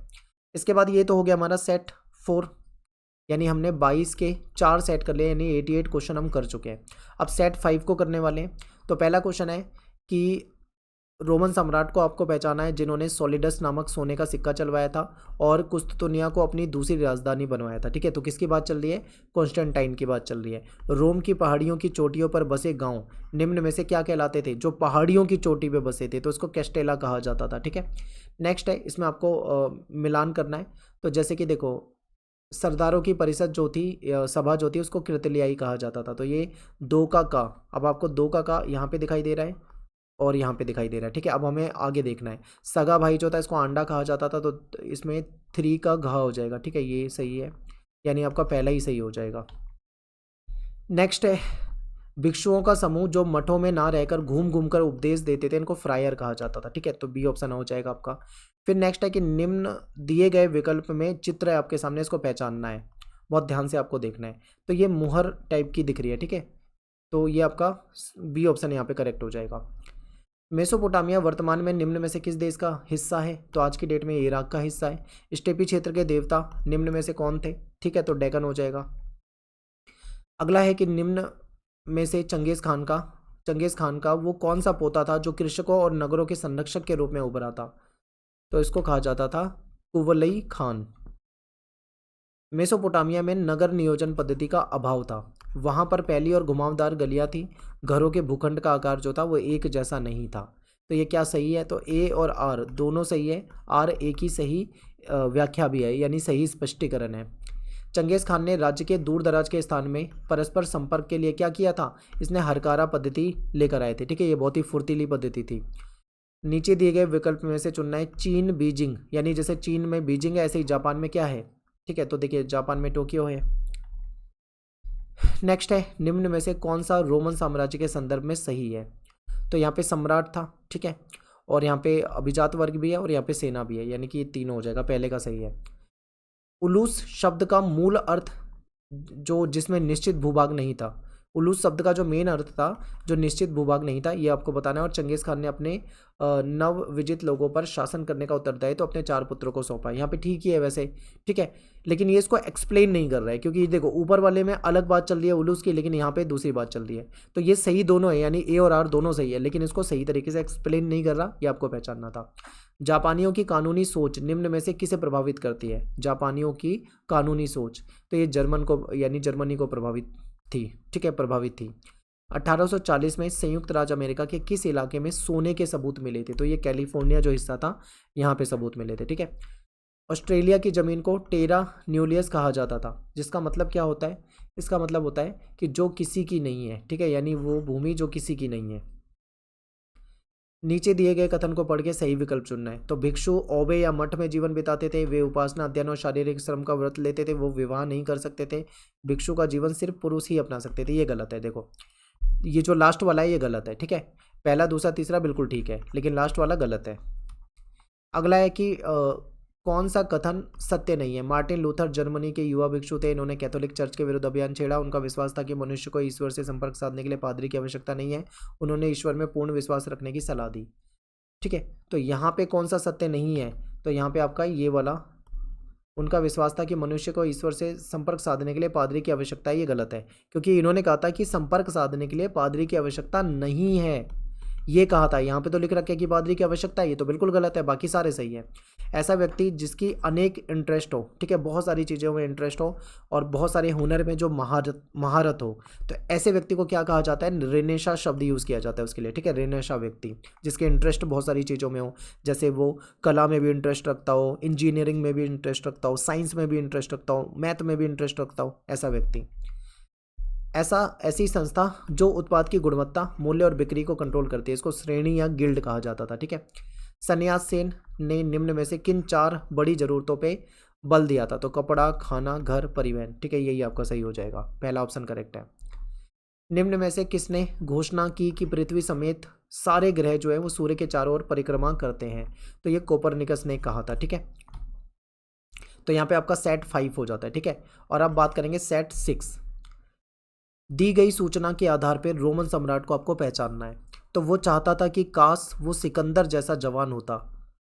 इसके बाद ये तो हो गया हमारा सेट 4, यानी हमने 22 के 4 सेट कर लिए, यानी 88 क्वेश्चन हम कर चुके हैं। अब सेट 5 को करने वाले हैं। तो पहला क्वेश्चन है कि रोमन सम्राट को आपको पहचाना है जिन्होंने सोलिडस नामक सोने का सिक्का चलवाया था और कुस्तुनिया को अपनी दूसरी राजधानी बनवाया था, ठीक है, तो किसकी बात चल रही है? कॉन्स्टेंटाइन की बात चल रही है। रोम की पहाड़ियों की चोटियों पर बसे गांव निम्न में से क्या कहलाते थे? जो पहाड़ियों की चोटी पे बसे थे तो इसको कैस्टेला कहा जाता था, ठीक है। नेक्स्ट है, इसमें आपको मिलान करना है। तो जैसे कि देखो सरदारों की परिषद जो थी सभा जो थी उसको कृतलियाई कहा जाता था। तो ये दो का अब आपको दो का यहाँ पे दिखाई दे रहा है और यहाँ पे दिखाई दे रहा है, ठीक है। अब हमें आगे देखना है। सगा भाई जो था इसको आंडा कहा जाता था, तो इसमें 3 का घा हो जाएगा, ठीक है, ये सही है, यानी आपका पहला ही सही हो जाएगा। नेक्स्ट है भिक्षुओं का समूह जो मठों में ना रहकर घूम घूम कर उपदेश देते थे, इनको फ्रायर कहा जाता था, ठीक है, तो बी ऑप्शन हो जाएगा आपका। फिर नेक्स्ट है कि निम्न दिए गए विकल्प में चित्र है आपके सामने, इसको पहचानना है, बहुत ध्यान से आपको देखना है। तो ये मुहर टाइप की दिख रही है, ठीक है, तो ये आपका बी ऑप्शन यहाँ पे करेक्ट हो जाएगा। मेसोपोटामिया वर्तमान में निम्न में से किस देश का हिस्सा है? तो आज की डेट में इराक का हिस्सा है। स्टेपी क्षेत्र के देवता निम्न में से कौन थे? ठीक है, तो डेकन हो जाएगा। अगला है कि निम्न में से चंगेज खान का वो कौन सा पोता था जो कृषकों और नगरों के संरक्षक के रूप में उभरा था? तो इसको कहा जाता था कुवलई खान। मेसोपोटामिया में नगर नियोजन पद्धति का अभाव था, वहां पर फैली और घुमावदार गलियां थी, घरों के भूखंड का आकार जो था वो एक जैसा नहीं था। तो ये क्या सही है? तो ए और आर दोनों सही है, आर एक ही सही व्याख्या भी है, यानी सही स्पष्टीकरण है। चंगेज खान ने राज्य के दूर दराज के स्थान में परस्पर संपर्क के लिए क्या किया था? इसने हरकारा पद्धति लेकर आए थे, ठीक है, ये बहुत ही फुर्तीली पद्धति थी। नीचे दिए गए विकल्प में से चुनना है। चीन बीजिंग, यानी जैसे चीन में बीजिंग है ऐसे ही जापान में क्या है? ठीक है, तो देखिए जापान में टोक्यो है। नेक्स्ट है निम्न में से कौन सा रोमन साम्राज्य के संदर्भ में सही है? तो यहाँ पे सम्राट था, ठीक है, और यहाँ पे अभिजात वर्ग भी है और यहाँ पे सेना भी है, यानी कि ये तीनों हो जाएगा, पहले का सही है। उलूस शब्द का मूल अर्थ जो जिसमें निश्चित भूभाग नहीं था, उलूस शब्द का जो मेन अर्थ था जो निश्चित भूभाग नहीं था, ये आपको बताना है। और चंगेज खान ने अपने नव विजित लोगों पर शासन करने का उत्तरदायित्व तो अपने 4 पुत्रों को सौंपा। यहाँ पे ठीक ही है वैसे, ठीक है, लेकिन ये इसको एक्सप्लेन नहीं कर रहा है, क्योंकि देखो ऊपर वाले में अलग बात चल रही है उलूस की, लेकिन यहाँ पे दूसरी बात चल रही है। तो ये सही दोनों है, यानी ए और आर दोनों सही है, लेकिन इसको सही तरीके से एक्सप्लेन नहीं कर रहा, ये आपको पहचानना था। जापानियों की कानूनी सोच निम्न में से किसे प्रभावित करती है? जापानियों की कानूनी सोच, तो ये जर्मन को यानी जर्मनी को प्रभावित थी, ठीक है, प्रभावित थी। 1840 में संयुक्त राज्य अमेरिका के किस इलाके में सोने के सबूत मिले थे? तो ये कैलिफोर्निया जो हिस्सा था यहाँ पे सबूत मिले थे, ठीक है। ऑस्ट्रेलिया की ज़मीन को टेरा न्यूलियस कहा जाता था, जिसका मतलब क्या होता है? इसका मतलब होता है कि जो किसी की नहीं है, ठीक है, यानी वो भूमि जो किसी की नहीं है। नीचे दिए गए कथन को पढ़ के सही विकल्प चुनना है। तो भिक्षु ओबे या मठ में जीवन बिताते थे, वे उपासना अध्ययन और शारीरिक श्रम का व्रत लेते थे, वो विवाह नहीं कर सकते थे, भिक्षु का जीवन सिर्फ पुरुष ही अपना सकते थे। ये गलत है, देखो ये जो लास्ट वाला है ये गलत है, ठीक है, पहला दूसरा तीसरा बिल्कुल ठीक है, लेकिन लास्ट वाला गलत है। अगला है कि कौन सा कथन सत्य नहीं है? मार्टिन लूथर जर्मनी के युवा भिक्षु थे, इन्होंने कैथोलिक चर्च के विरुद्ध अभियान छेड़ा। उनका विश्वास था कि मनुष्य को ईश्वर से संपर्क साधने के लिए पादरी की आवश्यकता नहीं है, उन्होंने ईश्वर में पूर्ण विश्वास रखने की सलाह दी, ठीक है। तो यहाँ पे कौन सा सत्य नहीं है? तो यहाँ पे आपका ये वाला, उनका विश्वास था कि मनुष्य को ईश्वर से संपर्क साधने के लिए पादरी की आवश्यकता है, ये गलत है, क्योंकि इन्होंने कहा था कि संपर्क साधने के लिए पादरी की आवश्यकता नहीं है, ये कहा था। यहाँ पे तो लिख रखा है कि पादरी की आवश्यकता है, ये तो बिल्कुल गलत है, बाकी सारे सही है। ऐसा व्यक्ति जिसकी अनेक इंटरेस्ट हो, ठीक है, बहुत सारी चीज़ों में इंटरेस्ट हो और बहुत सारे हुनर में जो महारत हो, तो ऐसे व्यक्ति को क्या कहा जाता है? रेनेशा शब्द यूज़ किया जाता है उसके लिए, ठीक है, रेनेशा व्यक्ति जिसके इंटरेस्ट बहुत सारी चीज़ों में हो, जैसे वो कला में भी इंटरेस्ट रखता हो, इंजीनियरिंग में भी इंटरेस्ट रखता हो, साइंस में भी इंटरेस्ट रखता हो, मैथ में भी इंटरेस्ट रखता हो, ऐसा व्यक्ति। ऐसी संस्था जो उत्पाद की गुणवत्ता, मूल्य और बिक्री को कंट्रोल करती है, इसको श्रेणी या गिल्ड कहा जाता था, ठीक है। सन्यास सेन ने निम्न में से किन 4 बड़ी जरूरतों पे बल दिया था? तो कपड़ा, खाना, घर, परिवहन, ठीक है, यही आपका सही हो जाएगा, पहला ऑप्शन करेक्ट है। निम्न में से किसने घोषणा की कि पृथ्वी समेत सारे ग्रह जो है वो सूर्य के चारों ओर परिक्रमा करते हैं? तो ये कोपरनिकस ने कहा था, ठीक है। तो यहाँ पे आपका सेट 5 हो जाता है, ठीक है। और अब बात करेंगे सेट 6। दी गई सूचना के आधार पर रोमन सम्राट को आपको पहचानना है। तो वो चाहता था कि काश वो सिकंदर जैसा जवान होता,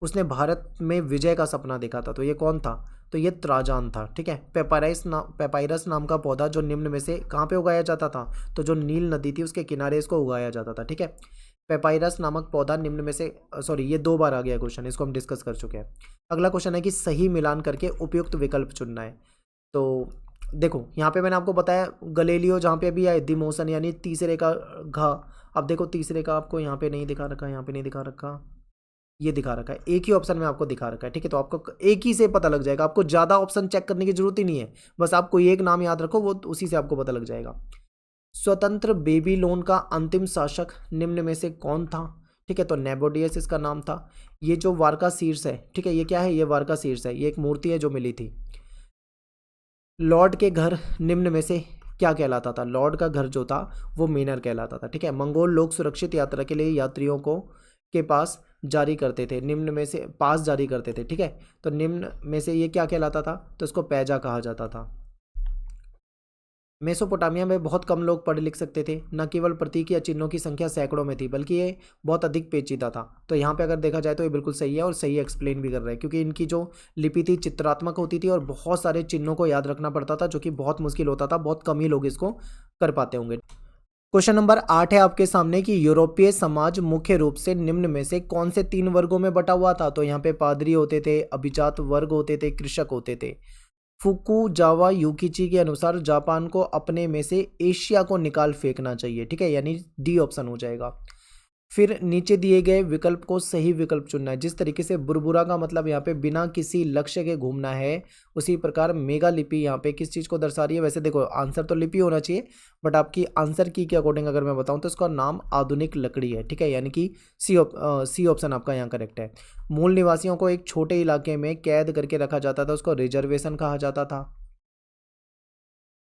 उसने भारत में विजय का सपना देखा था। तो ये कौन था? तो ये त्राजान था, ठीक है। पेपायरस नाम का पौधा जो निम्न में से कहाँ पे उगाया जाता था? तो जो नील नदी थी उसके किनारे इसको उगाया जाता था, ठीक है। पेपायरस नामक पौधा निम्न में से सॉरी ये 2 बार आ गया क्वेश्चन, इसको हम डिस्कस कर चुके हैं। अगला क्वेश्चन है कि सही मिलान करके उपयुक्त विकल्प चुनना है। तो देखो यहाँ पे मैंने आपको बताया गलेलियो जहाँ पे अभी आए दिमोसन यानी तीसरे का घा। अब देखो तीसरे का आपको यहाँ पे नहीं दिखा रखा, यहाँ पे नहीं दिखा रखा, ये दिखा रखा है, एक ही ऑप्शन में आपको दिखा रखा है, ठीक है। तो आपको एक ही से पता लग जाएगा, आपको ज़्यादा ऑप्शन चेक करने की जरूरत ही नहीं है, बस आप कोई एक नाम याद रखो, वो उसी से आपको पता लग जाएगा। स्वतंत्र बेबीलोन का अंतिम शासक निम्न में से कौन था, ठीक है। तो नेबोडियस इसका नाम था। ये जो वारका शीर्ष है, ठीक है, ये क्या है, ये वारका शीर्ष है, ये एक मूर्ति है जो मिली थी। लॉर्ड के घर निम्न में से क्या कहलाता था, लॉर्ड का घर जो था वो मेनर कहलाता था, ठीक है। मंगोल लोग सुरक्षित यात्रा के लिए यात्रियों को के पास जारी करते थे, निम्न में से पास जारी करते थे, ठीक है। तो निम्न में से ये क्या कहलाता था, तो इसको पैजा कहा जाता था। मेसोपोटामिया में बहुत कम लोग पढ़ लिख सकते थे, न केवल प्रतीक या चिन्हों की संख्या सैकड़ों में थी, बल्कि ये बहुत अधिक पेचीदा था। तो यहाँ पे अगर देखा जाए तो ये बिल्कुल सही है और सही एक्सप्लेन भी कर रहा है, क्योंकि इनकी जो लिपि थी चित्रात्मक होती थी और बहुत सारे चिन्हों को याद रखना पड़ता था, जो कि बहुत मुश्किल होता था, बहुत कम ही लोग इसको कर पाते होंगे। क्वेश्चन नंबर 8 है आपके सामने कि यूरोपीय समाज मुख्य रूप से निम्न में से कौन से 3 वर्गों में बटा हुआ था। तो यहाँ पे पादरी होते थे, अभिजात वर्ग होते थे, कृषक होते थे। फुकुजावा युकिची के अनुसार जापान को अपने में से एशिया को निकाल फेंकना चाहिए, ठीक है, यानी डी ऑप्शन हो जाएगा। फिर नीचे दिए गए विकल्प को सही विकल्प चुनना है। जिस तरीके से बुरबुरा का मतलब यहाँ पे बिना किसी लक्ष्य के घूमना है, उसी प्रकार मेगा लिपि यहाँ पे किस चीज़ को दर्शा रही है। वैसे देखो आंसर तो लिपि होना चाहिए, बट आपकी आंसर की के अकॉर्डिंग अगर मैं बताऊँ तो इसका नाम आधुनिक लकड़ी है, ठीक है, यानी कि सी ऑप्शन आपका यहाँ करेक्ट है। मूल निवासियों को एक छोटे इलाके में कैद करके रखा जाता था, उसको रिजर्वेशन कहा जाता था।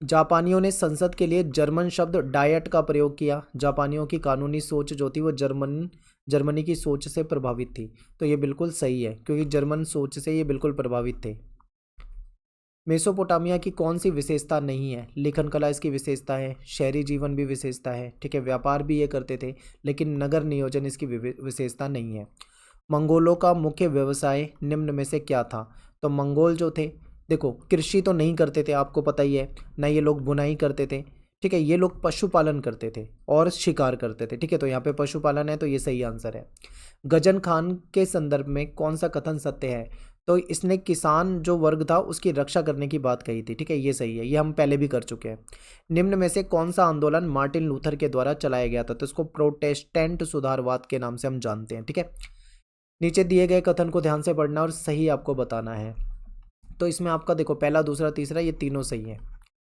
जापानियों ने संसद के लिए जर्मन शब्द डायट का प्रयोग किया। जापानियों की कानूनी सोच जो थी वो जर्मनी की सोच से प्रभावित थी। तो ये बिल्कुल सही है, क्योंकि जर्मन सोच से ये बिल्कुल प्रभावित थे। मेसोपोटामिया की कौन सी विशेषता नहीं है, लेखन कला इसकी विशेषता है, शहरी जीवन भी विशेषता है, ठीक है, व्यापार भी ये करते थे, लेकिन नगर नियोजन इसकी विशेषता नहीं है। मंगोलों का मुख्य व्यवसाय निम्न में से क्या था। तो मंगोल जो थे, देखो कृषि तो नहीं करते थे, आपको पता ही है ना, ये लोग बुनाई करते थे, ठीक है, ये लोग पशुपालन करते थे और शिकार करते थे, ठीक है। तो यहाँ पे पशुपालन है, तो ये सही आंसर है। गजन खान के संदर्भ में कौन सा कथन सत्य है। तो इसने किसान जो वर्ग था उसकी रक्षा करने की बात कही थी, ठीक है, ये सही है, ये हम पहले भी कर चुके हैं। निम्न में से कौन सा आंदोलन मार्टिन लूथर के द्वारा चलाया गया था। तो इसको प्रोटेस्टेंट सुधारवाद के नाम से हम जानते हैं, ठीक है। नीचे दिए गए कथन को ध्यान से पढ़ना और सही आपको बताना है। तो इसमें आपका देखो पहला, दूसरा, तीसरा, ये तीनों सही है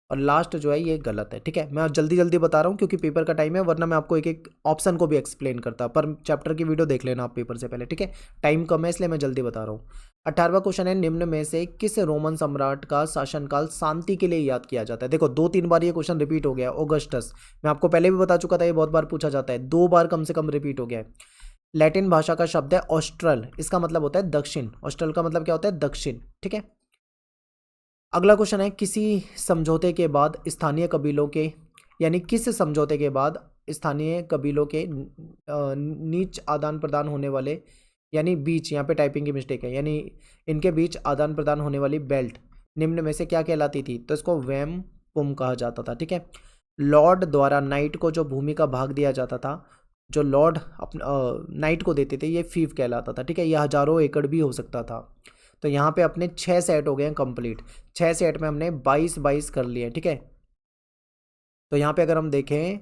और लास्ट जो है ये गलत है, ठीक है। मैं जल्दी जल्दी बता रहा हूँ क्योंकि पेपर का टाइम है, वरना मैं आपको एक एक ऑप्शन को भी एक्सप्लेन करता, पर चैप्टर की वीडियो देख लेना आप पेपर से पहले, ठीक है। टाइम कम है इसलिए मैं जल्दी बता रहा हूँ। 18वां क्वेश्चन है, निम्न में से किस रोमन सम्राट का शासनकाल शांति के लिए याद किया जाता है। देखो 2-3 बार ये क्वेश्चन रिपीट हो गया। ऑगस्टस, मैं आपको पहले भी बता चुका था, ये बहुत बार पूछा जाता है, 2 बार कम से कम रिपीट हो गया है। लैटिन भाषा का शब्द है ऑस्ट्रल, इसका मतलब होता है दक्षिण। ऑस्ट्रल का मतलब क्या होता है, दक्षिण, ठीक है। अगला क्वेश्चन है, किसी समझौते के बाद स्थानीय कबीलों के, यानी किस समझौते के बाद स्थानीय कबीलों के नीच आदान प्रदान होने वाले, यानी बीच, यहाँ पे टाइपिंग की मिस्टेक है, यानी इनके बीच आदान प्रदान होने वाली बेल्ट निम्न में से क्या कहलाती थी। तो इसको वैम पुम कहा जाता था, ठीक है। लॉर्ड द्वारा नाइट को जो भूमि का भाग दिया जाता था, जो लॉर्ड नाइट को देते थे, ये फीफ कहलाता था, ठीक है। यह हजारों एकड़ भी हो सकता था। तो यहाँ पे अपने 6 सेट हो गए हैं कंप्लीट, 6 सेट में हमने 22 कर लिए, ठीक है। तो यहाँ पे अगर हम देखें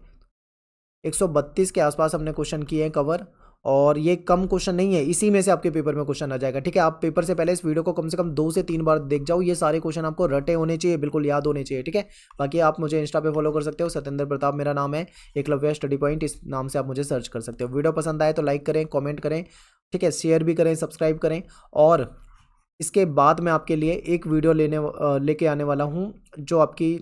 132 के आसपास हमने क्वेश्चन किए हैं कवर, और ये कम क्वेश्चन नहीं है, इसी में से आपके पेपर में क्वेश्चन आ जाएगा, ठीक है। आप पेपर से पहले इस वीडियो को कम से कम 2 से 3 बार देख जाओ, ये सारे क्वेश्चन आपको रटे होने चाहिए, बिल्कुल याद होने चाहिए, ठीक है। बाकी आप मुझे इंस्टा पे फॉलो कर सकते हो, सत्येंद्र प्रताप मेरा नाम है, एकलव्य स्टडी पॉइंट, इस नाम से आप मुझे सर्च कर सकते हो। वीडियो पसंद आए तो लाइक करें, कॉमेंट करें, ठीक है, शेयर भी करें, सब्सक्राइब करें। और इसके बाद मैं आपके लिए एक वीडियो लेके आने वाला हूँ, जो आपकी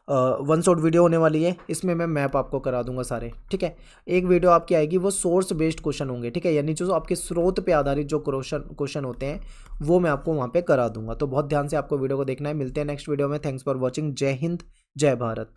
1 शॉट वीडियो होने वाली है। इसमें मैं मैप आपको करा दूंगा सारे, ठीक है। एक वीडियो आपकी आएगी, वो सोर्स बेस्ड क्वेश्चन होंगे, ठीक है, यानी जो आपके स्रोत पे आधारित जो क्वेश्चन होते हैं वो मैं आपको वहाँ पे करा दूंगा। तो बहुत ध्यान से आपको वीडियो को देखना है। मिलते हैं नेक्स्ट वीडियो में। Thanks for watching. जय हिंद, जय भारत।